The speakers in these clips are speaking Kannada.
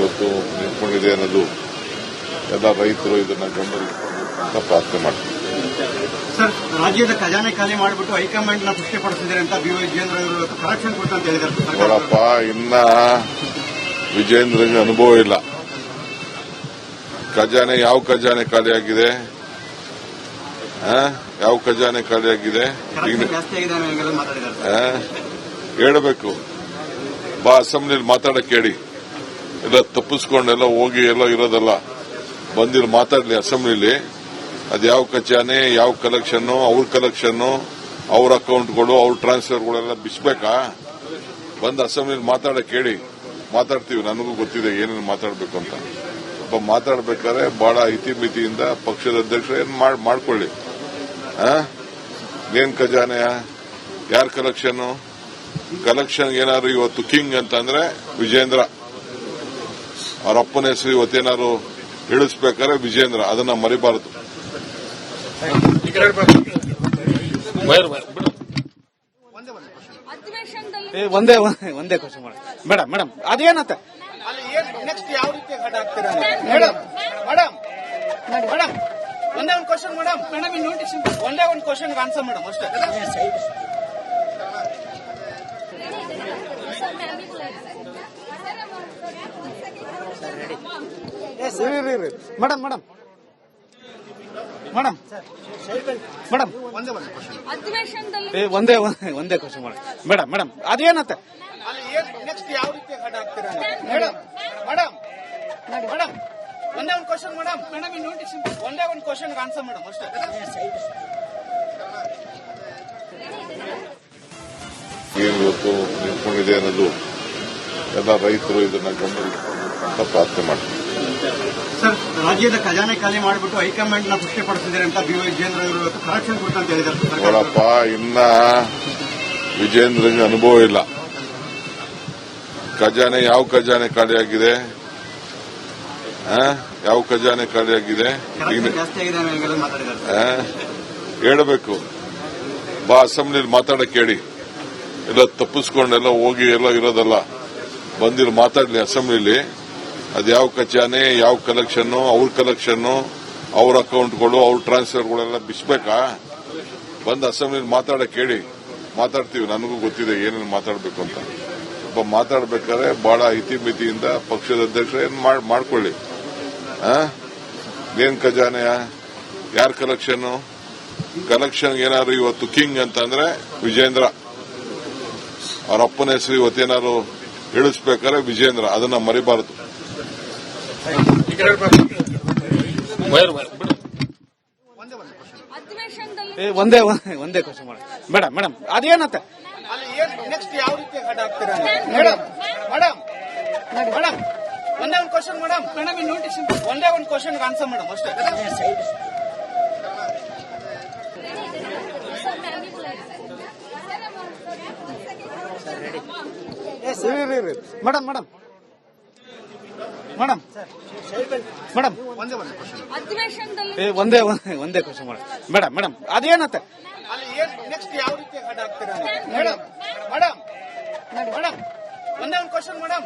ಇವತ್ತು ನಿಂತ್ಕೊಂಡಿದೆ ಅನ್ನೋದು ಎಲ್ಲ ರೈತರು ಇದನ್ನ ಗಮನಿಸಬೇಕು ಅಂತ ಪ್ರಾರ್ಥನೆ ಮಾಡ್ತೀವಿ. ಸರ್, ರಾಜ್ಯದ ಖಜಾನೆ ಖಾಲಿ ಮಾಡಿಬಿಟ್ಟು ಹೈಕಮಾಂಡ್ ನ ಪುಷ್ಟಿಪಡಿಸಿದ್ದಾರೆ ಅಂತ ಬಿ.ವೈ. ವಿಜೇಂದ್ರ ಅವರು ಕರೆಕ್ಷನ್ ಕೊಡ್ತಾ ಅಂತ ಹೇಳಿದ್ದಾರೆ. ನೋಡಪ್ಪ, ಇನ್ನ ವಿಜೇಂದ್ರಗೆ ಅನುಭವ ಇಲ್ಲ. ಖಜಾನೆ ಯಾವ ಖಜಾನೆ ಖಾಲಿಯಾಗಿದೆ? ಯಾವ ಖಜಾನೆ ಖಾಲಿಯಾಗಿದೆ? ಹೇಳಬೇಕು. ಬಾ ಅಸೆಂಬ್ಲಿಲಿ ಮಾತಾಡಕ್ಕೆ ಹೇಳಿ. ಎಲ್ಲ ತಪ್ಪಿಸ್ಕೊಂಡೆಲ್ಲ ಹೋಗಿ ಎಲ್ಲ ಇರೋದಲ್ಲ, ಬಂದಿರೋ ಮಾತಾಡ್ಲಿ ಅಸೆಂಬ್ಲಿಲಿ. ಅದು ಯಾವ ಖಜಾನೆ, ಯಾವ ಕಲೆಕ್ಷನ್, ಅವ್ರ ಕಲೆಕ್ಷನ್, ಅವ್ರ ಅಕೌಂಟ್ಗಳು, ಅವ್ರ ಟ್ರಾನ್ಸ್ಫರ್ಗಳೆಲ್ಲ ಬಿಸ್ಬೇಕಾ? ಬಂದು ಅಸೆಂಬ್ಲಿಲಿ ಮಾತಾಡಕ್ಕೆ ಹೇಳಿ. ಮಾತಾಡ್ತೀವಿ. ನನಗೂ ಗೊತ್ತಿದೆ ಏನೇನು ಮಾತಾಡಬೇಕು ಅಂತ. ಒಬ್ಬ ಮಾತಾಡ್ಬೇಕಾದ್ರೆ ಬಹಳ ಇತಿಮಿತಿಯಿಂದ ಪಕ್ಷದ ಅಧ್ಯಕ್ಷರು ಏನ್ ಮಾಡ್ಕೊಳ್ಳಿ. ಏನ್ ಖಜಾನೆಯ, ಯಾರ ಕಲೆಕ್ಷನ್ ಏನಾದ್ರು ಇವತ್ತು ಕಿಂಗ್ ಅಂತಂದ್ರೆ ವಿಜೇಂದ್ರ. ಅವ್ರ ಅಪ್ಪನ ಹೆಸರು ಇವತ್ತೇನಾದ್ರು ಇಳಿಸ್ಬೇಕಾದ್ರೆ ವಿಜೇಂದ್ರ, ಅದನ್ನ ಮರಿಬಾರದು. ಒಂದೇ ಕ್ವಶನ್ ಮೇಡಮ್ ಅದೇನತ್ತ ನೆಕ್ಸ್ಟ್ ಯಾವ ರೀತಿ ಹಠ ಆಗ್ತೀರಾ ಮೇಡಮ್? ಒಂದೇ ಒಂದು ಕ್ವಶನ್ ಮೇಡಮ್. ಒಂದೇ ಒಂದು ಕ್ವಶನ್ ಆನ್ಸರ್ ಮೇಡಮ್ ಅಷ್ಟೇ. ಮೇಡಮ್ ಒಂದೇ ಕ್ವಶನ್ ಮೇಡಮ್ ಅದೇನತ್ತ ನೆಕ್ಸ್ಟ್ ಯಾವ ರೀತಿ ಹಠ ಆಗ್ತೀರಾ ಮೇಡಮ್? ಒಂದೇ ಒಂದು ಕ್ವಶನ್ ಮೇಡಮ್. ಒಂದೇ ಒಂದು ಕ್ವಶನ್ ಆನ್ಸರ್ ಮೇಡಮ್ ಅಷ್ಟೇ. ಇವತ್ತು ನಿಂತ್ಕೊಂಡಿದೆ ಅನ್ನೋದು ಎಲ್ಲ ರೈತರು ಇದನ್ನ ಗಮನಿಸಬೇಕು ಅಂತ ಪ್ರಾರ್ಥನೆ ಮಾಡ್ತೀವಿ. ಸರ್, ರಾಜ್ಯದ ಖಜಾನೆ ಖಾಲಿ ಮಾಡಿಬಿಟ್ಟು ಹೈಕಮಾಂಡ್ ನ ಪುಷ್ಟಿಪಡಿಸಿದ್ದಾರೆ ಅಂತ ಬಿ.ವೈ. ವಿಜೇಂದ್ರ ಅವರು ಕರೆಕ್ಷನ್ ಕೊಡ್ತಾ ಅಂತ ಹೇಳಿದ್ದಾರೆ. ನೋಡಪ್ಪ, ಇನ್ನ ವಿಜೇಂದ್ರಗೆ ಅನುಭವ ಇಲ್ಲ. ಖಜಾನೆ ಯಾವ ಖಜಾನೆ ಖಾಲಿಯಾಗಿದೆ? ಯಾವ ಖಜಾನೆ ಖಾಲಿಯಾಗಿದೆ? ಹೇಳಬೇಕು. ಬಾ ಅಸೆಂಬ್ಲಿಲಿ ಮಾತಾಡಕ್ಕೆ ಹೇಳಿ. ಎಲ್ಲ ತಪ್ಪಿಸ್ಕೊಂಡೆಲ್ಲ ಹೋಗಿ ಎಲ್ಲ ಇರೋದಲ್ಲ, ಬಂದಿರೋ ಮಾತಾಡ್ಲಿ ಅಸೆಂಬ್ಲಿಲಿ. ಅದು ಯಾವ ಖಜಾನೆ, ಯಾವ ಕಲೆಕ್ಷನ್, ಅವ್ರ ಕಲೆಕ್ಷನ್, ಅವ್ರ ಅಕೌಂಟ್ಗಳು, ಅವ್ರ ಟ್ರಾನ್ಸ್ಫರ್ಗಳೆಲ್ಲ ಬಿಸ್ಬೇಕಾ? ಬಂದು ಅಸೆಂಬ್ಲಿಲಿ ಮಾತಾಡಕ್ಕೆ ಹೇಳಿ. ಮಾತಾಡ್ತೀವಿ. ನನಗೂ ಗೊತ್ತಿದೆ ಏನೇನು ಮಾತಾಡಬೇಕು ಅಂತ. ಒಬ್ಬ ಮಾತಾಡ್ಬೇಕಾದ್ರೆ ಬಹಳ ಇತಿಮಿತಿಯಿಂದ ಪಕ್ಷದ ಅಧ್ಯಕ್ಷರು ಏನ್ ಮಾಡ್ಕೊಳ್ಳಿ. ಏನ್ ಖಜಾನೆಯ, ಯಾರ ಕಲೆಕ್ಷನ್ ಏನಾದ್ರು ಇವತ್ತು ಕಿಂಗ್ ಅಂತಂದ್ರೆ ವಿಜೇಂದ್ರ. ಅವ್ರ ಅಪ್ಪನ ಹೆಸರು ಇವತ್ತೇನಾದ್ರು ಇಳಿಸ್ಬೇಕಾದ್ರೆ ವಿಜೇಂದ್ರ, ಅದನ್ನ ಮರಿಬಾರದು. ಒಂದೇ ಕ್ವಶನ್ ಮೇಡಮ್ ಅದೇನತ್ತ ನೆಕ್ಸ್ಟ್ ಯಾವ ರೀತಿ ಹಠ ಆಗ್ತೀರಾ ಮೇಡಮ್? ಒಂದೇ ಒಂದು ಕ್ವಶನ್ ಮೇಡಮ್. ಒಂದೇ ಒಂದು ಕ್ವಶನ್ ಆನ್ಸರ್ ಮೇಡಮ್ ಅಷ್ಟೇ. ಮೇಡಮ್ ಒಂದೇ ಕ್ವಶನ್ ಮೇಡಮ್ ಅದೇನತ್ತ ನೆಕ್ಸ್ಟ್ ಯಾವ ರೀತಿ ಹಠ ಆಗ್ತೀರಾ ಮೇಡಮ್? ಒಂದೇ ಒಂದು ಕ್ವಶನ್ ಮೇಡಮ್.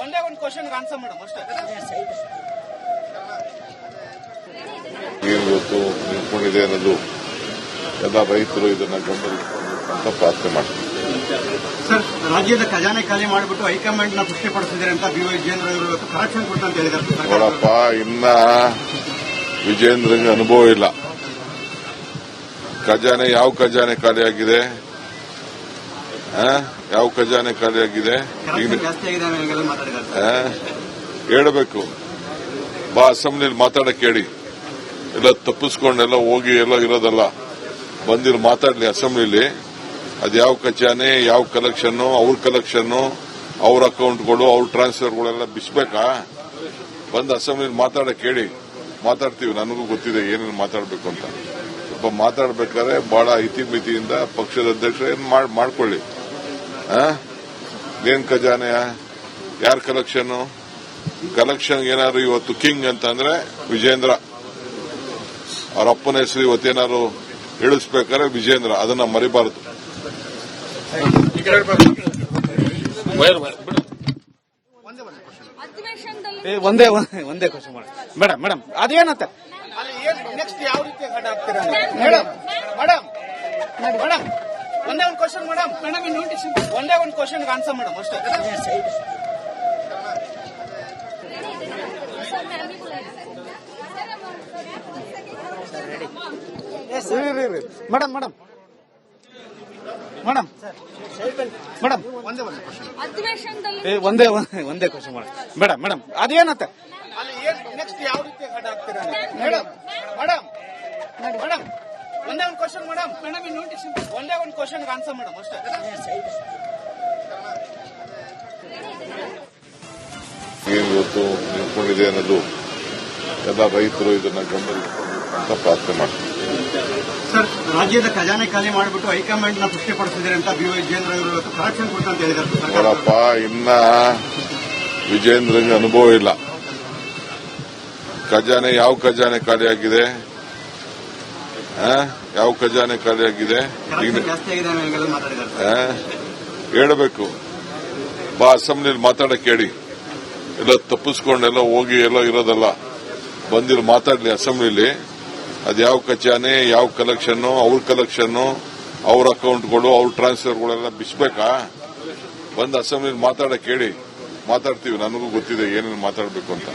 ಒಂದೇ ಒಂದು ಕ್ವಶನ್ ಆನ್ಸರ್ ಮೇಡಮ್ ಅಷ್ಟೇ. ಇವತ್ತು ನಿಂತ್ಕೊಂಡಿದೆ ಅನ್ನೋದು ಎಲ್ಲ ರೈತರು ಇದನ್ನ ಗಮನಿಸಬೇಕು ಅಂತ ಪ್ರಾರ್ಥನೆ ಮಾಡ್ತೀವಿ. ಸರ್, ರಾಜ್ಯದ ಖಜಾನೆ ಖಾಲಿ ಮಾಡಿಬಿಟ್ಟು ಹೈಕಮಾಂಡ್ ನ ಪುಷ್ಟಿಪಡಿಸಿದ್ದಾರೆ ಅಂತ ಬಿ.ವೈ. ವಿಜೇಂದ್ರ ಅವರು ಕರೆಕ್ಷನ್ ಕೊಡ್ತಾ ಅಂತ ಹೇಳಿದ್ದಾರೆ. ನೋಡಪ್ಪ, ಇನ್ನ ವಿಜೇಂದ್ರಗೆ ಅನುಭವ ಇಲ್ಲ. ಖಜಾನೆ ಯಾವ ಖಜಾನೆ ಖಾಲಿಯಾಗಿದೆ? ಯಾವ ಖಜಾನೆ ಖಾಲಿಯಾಗಿದೆ? ಹೇಳಬೇಕು. ಬಾ ಅಸೆಂಬ್ಲಿಲಿ ಮಾತಾಡಕ್ಕೆ ಹೇಳಿ. ಎಲ್ಲ ತಪ್ಪಿಸ್ಕೊಂಡೆಲ್ಲ ಹೋಗಿ ಎಲ್ಲ ಇರೋದಲ್ಲ, ಬಂದಿರೋ ಮಾತಾಡ್ಲಿ ಅಸೆಂಬ್ಲಿಲಿ. ಅದು ಯಾವ ಖಜಾನೆ, ಯಾವ ಕಲೆಕ್ಷನ್, ಅವ್ರ ಕಲೆಕ್ಷನ್, ಅವ್ರ ಅಕೌಂಟ್ಗಳು, ಅವ್ರ ಟ್ರಾನ್ಸ್ಫರ್ಗಳೆಲ್ಲ ಬಿಸ್ಬೇಕಾ? ಬಂದು ಅಸೆಂಬ್ಲಿಲಿ ಮಾತಾಡಕ್ಕೆ ಹೇಳಿ. ಮಾತಾಡ್ತೀವಿ. ನನಗೂ ಗೊತ್ತಿದೆ ಏನೇನು ಮಾತಾಡಬೇಕು ಅಂತ. ಒಬ್ಬ ಮಾತಾಡ್ಬೇಕಾದ್ರೆ ಬಹಳ ಇತಿಮಿತಿಯಿಂದ ಪಕ್ಷದ ಅಧ್ಯಕ್ಷರು ಏನ್ ಮಾಡ್ಕೊಳ್ಳಿ. ಏನ್ ಖಜಾನೆಯ, ಯಾರ ಕಲೆಕ್ಷನ್ ಏನಾದ್ರು ಇವತ್ತು ಕಿಂಗ್ ಅಂತಂದ್ರೆ ವಿಜೇಂದ್ರ. ಅವ್ರ ಅಪ್ಪನ ಹೆಸರು ಇವತ್ತೇನಾದ್ರು ಇಳಿಸ್ಬೇಕಾದ್ರೆ ವಿಜೇಂದ್ರ, ಅದನ್ನ ಮರಿಬಾರದು. ಒಂದೇ ಒಂದೇ ಕ್ವಶನ್ ಮೇಡಮ್ ಮೇಡಮ್ ಅದೇನಂತ ಅಲ್ಲಿ ನೆಕ್ಸ್ಟ್ ಯಾವ ರೀತಿ ಅಡ್ಡ ಆಗ್ತೀರಾ ಮೇಡಮ್ ಮೇಡಮ್ ಮೇಡಮ್ ಒಂದೇ ಒಂದು ಕ್ವಶನ್ ಮೇಡಮ್ ಒಂದೇ ಒಂದು ಕ್ವಶನ್ ಆನ್ಸರ್ ಮೇಡಮ್ ಅಷ್ಟೇ. ಮೇಡಮ್ ಮೇಡಮ್ ಮೇಡಮ್ ಮೇಡಮ್ ಒಂದೇ ಒಂದೇ ಕ್ವಶನ್ ಮೇಡಮ್ ಮೇಡಮ್ ಅದೇನಂತ ಅಲ್ಲಿ ನೆಕ್ಸ್ಟ್ ಯಾವ ರೀತಿ ಅಡ್ಡ ಆಗ್ತೀರಾ ಮೇಡಮ್ ಮೇಡಮ್ ಮೇಡಮ್ ಒಂದೇ ಒಂದು ಕ್ವಶನ್ ಮೇಡಮ್ ಒಂದೇ ಒಂದು ಕ್ವಶನ್ ಆನ್ಸರ್ ಮೇಡಮ್ ಅಷ್ಟೇ. ಏನು ಇವತ್ತು ನಿಂತ್ಕೊಂಡಿದೆ ಅನ್ನೋದು ಎಲ್ಲ ರೈತರು ಇದನ್ನ ಗಮನಿಸಬೇಕು ಅಂತ ಪ್ರಾರ್ಥನೆ ಮಾಡ್ತಾರೆ. ಸರ್, ರಾಜ್ಯದ ಖಜಾನೆ ಖಾಲಿ ಮಾಡಿಬಿಟ್ಟು ಹೈಕಮಾಂಡ್ ನ ಪುಷ್ಟಿಪಡಿಸಿದ್ದಾರೆ ಅಂತ ಬಿ ವಿಜೇಂದ್ರ ಅವರು ಇವತ್ತು ಕರೆಕ್ಷನ್ ಕೊಡ್ತಾ ಅಂತ ಹೇಳಿದ್ದಾರೆ. ನೋಡಪ್ಪ, ಇನ್ನ ವಿಜೇಂದ್ರಂಗೆ ಅನುಭವ ಇಲ್ಲ. ಖಜಾನೆ ಯಾವ ಖಜಾನೆ ಖಾಲಿಯಾಗಿದೆ? ಯಾವ ಖಜಾನೆ ಖಾಲಿಯಾಗಿದೆ? ಜಾಸ್ತಿ ಆಗಿದೆ ಮಾತಾಡಿದ್ದಾರೆ. ಹೇಳಬೇಕು, ಬಾ ಅಸೆಂಬ್ಲಿಲಿ ಮಾತಾಡಕ್ ಹೇಳಿ. ಎಲ್ಲ ತಪ್ಪಿಸ್ಕೊಂಡೆಲ್ಲ ಹೋಗಿ ಎಲ್ಲ ಇರೋದಲ್ಲ, ಬಂದಿರೋ ಮಾತಾಡ್ಲಿ ಅಸೆಂಬ್ಲಿಲಿ. ಅದ್ಯಾವ ಖಜಾನೆ, ಯಾವ ಕಲೆಕ್ಷನ್, ಅವ್ರ ಕಲೆಕ್ಷನ್, ಅವ್ರ ಅಕೌಂಟ್ಗಳು, ಅವ್ರ ಟ್ರಾನ್ಸ್ಫರ್ಗಳೆಲ್ಲ ಬಿಸ್ಬೇಕಾ? ಬಂದು ಅಸೆಂಬ್ಲಿಲಿ ಮಾತಾಡಕ್ ಹೇಳಿ. ಮಾತಾಡ್ತೀವಿ, ನನಗೂ ಗೊತ್ತಿದೆ ಏನೇನು ಮಾತಾಡಬೇಕು ಅಂತ.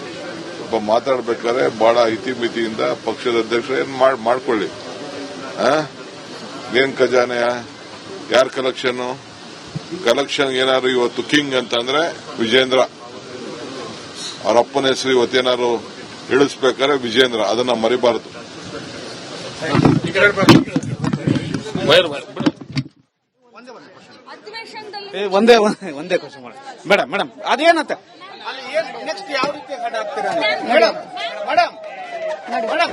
ಸ್ವಲ್ಪ ಮಾತಾಡ್ಬೇಕಾದ್ರೆ ಬಹಳ ಇತಿಮಿತಿಯಿಂದ ಪಕ್ಷದ ಅಧ್ಯಕ್ಷರು ಏನ್ ಮಾಡ್ಕೊಳ್ಳಿ. ಏನ್ ಖಜಾನೆ, ಯಾರ ಕಲೆಕ್ಷನ್ ಏನಾದ್ರು ಇವತ್ತು ಕಿಂಗ್ ಅಂತಂದ್ರೆ ವಿಜೇಂದ್ರ. ಅವ್ರ ಅಪ್ಪನ ಹೆಸರು ಇವತ್ತೇನಾದ್ರು ಇಳಿಸ್ಬೇಕಾದ್ರೆ ವಿಜೇಂದ್ರ, ಅದನ್ನ ಮರಿಬಾರದು. ಒಂದೇ ಒಂದೇ ಕ್ವಶನ್ ಮೇಡಮ್ ಮೇಡಮ್ ಅದೇನಂತ ಅಲ್ಲಿ ನೆಕ್ಸ್ಟ್ ಯಾವ ರೀತಿ ಅಡ್ಡ ಆಗ್ತೀರಾ ಮೇಡಮ್ ಮೇಡಮ್ ಮೇಡಮ್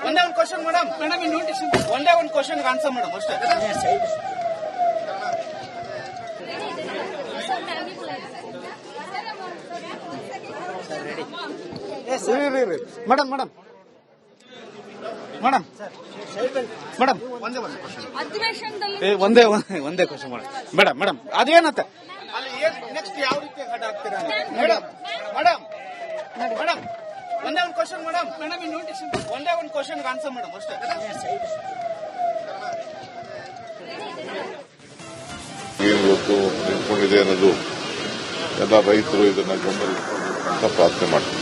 ಒಂದೇ ಒಂದು ಕ್ವಶನ್ ಮೇಡಮ್ ಒಂದೇ ಒಂದು ಕ್ವಶನ್ ಆನ್ಸರ್ ಮೇಡಮ್ ಅಷ್ಟೇ. ಮೇಡಮ್ ಮೇಡಮ್ ಮೇಡಮ್ ಮೇಡಮ್ ಒಂದೇ ಒಂದೇ ಕ್ವಶನ್ ಮೇಡಮ್ ಮೇಡಮ್ ಅದೇನಂತ ಅಲ್ಲಿ ನೆಕ್ಸ್ಟ್ ಯಾವ ರೀತಿ ಅಡ್ಡ ಆಗ್ತೀರಾ ಮೇಡಮ್ ಮೇಡಮ್ ಮೇಡಮ್ ಒಂದೇ ಒಂದು ಕ್ವಶನ್ ಮೇಡಮ್ ಒಂದೇ ಒಂದು ಕ್ವಶನ್ ಆನ್ಸರ್ ಮೇಡಮ್ ಅಷ್ಟೇ. ಏನು ಇವತ್ತು ನಿಂತ್ಕೊಂಡಿದೆ ಅನ್ನೋದು ಎಲ್ಲ ರೈತರು ಇದನ್ನ ಗಮನಿಸಬೇಕು ಅಂತ ಪ್ರಾರ್ಥನೆ ಮಾಡ್ತಾರೆ.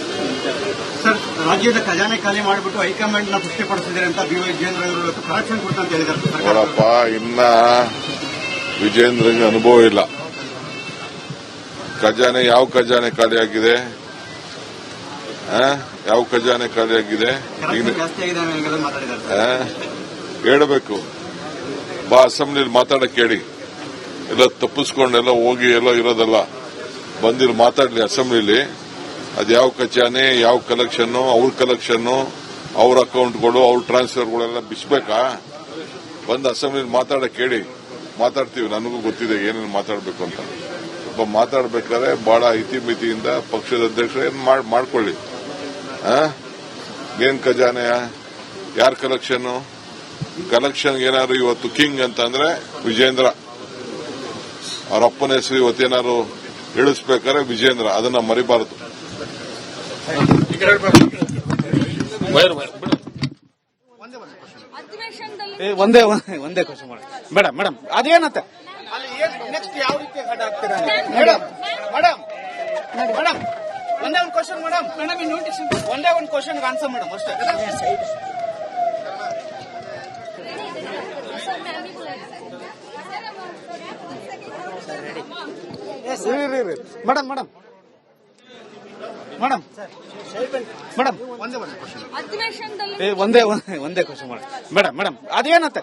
ಸರ್, ರಾಜ್ಯದ ಖಜಾನೆ ಖಾಲಿ ಮಾಡಿಬಿಟ್ಟು ಹೈಕಮಾಂಡ್ ನ ಪುಷ್ಟಿಪಡಿಸಿದ್ದಾರೆ ಅಂತ ಬಿ ವಿಜೇಂದ್ರ ಅವರು ಇವತ್ತು ಕರೆಕ್ಷನ್ ಕೊಡ್ತಾ ಅಂತ ಹೇಳಿದ್ದಾರೆ. ನೋಡಪ್ಪ, ಇನ್ನ ವಿಜೇಂದ್ರಂಗೆ ಅನುಭವ ಇಲ್ಲ. ಖಜಾನೆ ಯಾವ ಖಜಾನೆ ಖಾಲಿಯಾಗಿದೆ? ಯಾವ ಖಜಾನೆ ಖಾಲಿಯಾಗಿದೆ? ಜಾಸ್ತಿ ಆಗಿದೆ ಮಾತಾಡಿದ್ದಾರೆ. ಹೇಳಬೇಕು, ಬಾ ಅಸೆಂಬ್ಲಿಲಿ ಮಾತಾಡಕ್ ಹೇಳಿ. ಎಲ್ಲ ತಪ್ಪಿಸ್ಕೊಂಡೆಲ್ಲ ಹೋಗಿ ಎಲ್ಲ ಇರೋದಲ್ಲ, ಬಂದಿರೋ ಮಾತಾಡ್ಲಿ ಅಸೆಂಬ್ಲಿಲಿ. ಅದ್ಯಾವ ಖಜಾನೆ, ಯಾವ ಕಲೆಕ್ಷನ್, ಅವ್ರ ಕಲೆಕ್ಷನ್, ಅವ್ರ ಅಕೌಂಟ್ಗಳು, ಅವ್ರ ಟ್ರಾನ್ಸ್ಫರ್ಗಳೆಲ್ಲ ಬಿಸ್ಬೇಕಾ? ಬಂದು ಅಸೆಂಬ್ಲಿಲಿ ಮಾತಾಡಕ್ ಹೇಳಿ. ಮಾತಾಡ್ತೀವಿ, ನನಗೂ ಗೊತ್ತಿದೆ ಏನೇನು ಮಾತಾಡಬೇಕು ಅಂತ. ಸ್ವಲ್ಪ ಮಾತಾಡ್ಬೇಕಾದ್ರೆ ಬಹಳ ಇತಿಮಿತಿಯಿಂದ ಪಕ್ಷದ ಅಧ್ಯಕ್ಷರು ಏನ್ ಮಾಡ್ಕೊಳ್ಳಿ. ಏನ್ ಖಜಾನೆ, ಯಾರ ಕಲೆಕ್ಷನ್ ಏನಾದ್ರು ಇವತ್ತು ಕಿಂಗ್ ಅಂತಂದ್ರೆ ವಿಜೇಂದ್ರ. ಅವ್ರ ಅಪ್ಪನ ಹೆಸರು ಇವತ್ತೇನಾದ್ರು ಇಳಿಸ್ಬೇಕಾದ್ರೆ ವಿಜೇಂದ್ರ, ಅದನ್ನ ಮರಿಬಾರದು. ಒಂದೇ ಒಂದೇ ಕ್ವಶನ್ ಮೇಡಮ್ ಮೇಡಮ್ ಅದೇನಂತ ಅಲ್ಲಿ ನೆಕ್ಸ್ಟ್ ಯಾವ ರೀತಿ ಅಡ್ಡ ಆಗ್ತೀರಾ ಮೇಡಮ್ ಮೇಡಮ್ ಮೇಡಮ್ ಒಂದೇ ಒಂದು ಕ್ವಶನ್ ಮೇಡಮ್ ಒಂದೇ ಒಂದು ಕ್ವಶನ್ ಆನ್ಸರ್ ಮೇಡಮ್ ಅಷ್ಟೇ. ಮೇಡಮ್ ಮೇಡಮ್ ಮೇಡಮ್ ಮೇಡಮ್ ಒಂದೇ ಒಂದೇ ಕ್ವಶನ್ ಮೇಡಮ್ ಮೇಡಮ್ ಅದೇನಂತ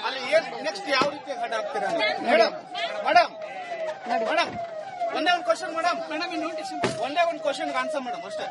ಅಲ್ಲಿ ನೆಕ್ಸ್ಟ್ ಯಾವ ರೀತಿ ಅಡ್ಡ ಆಗ್ತೀರಾ ಮೇಡಮ್ ಮೇಡಮ್ ಮೇಡಮ್ ಒಂದೇ ಒಂದು ಕ್ವಶನ್ ಮೇಡಮ್ ಒಂದೇ ಒಂದು ಕ್ವಶನ್ ಆನ್ಸರ್ ಮೇಡಮ್ ಅಷ್ಟೇ.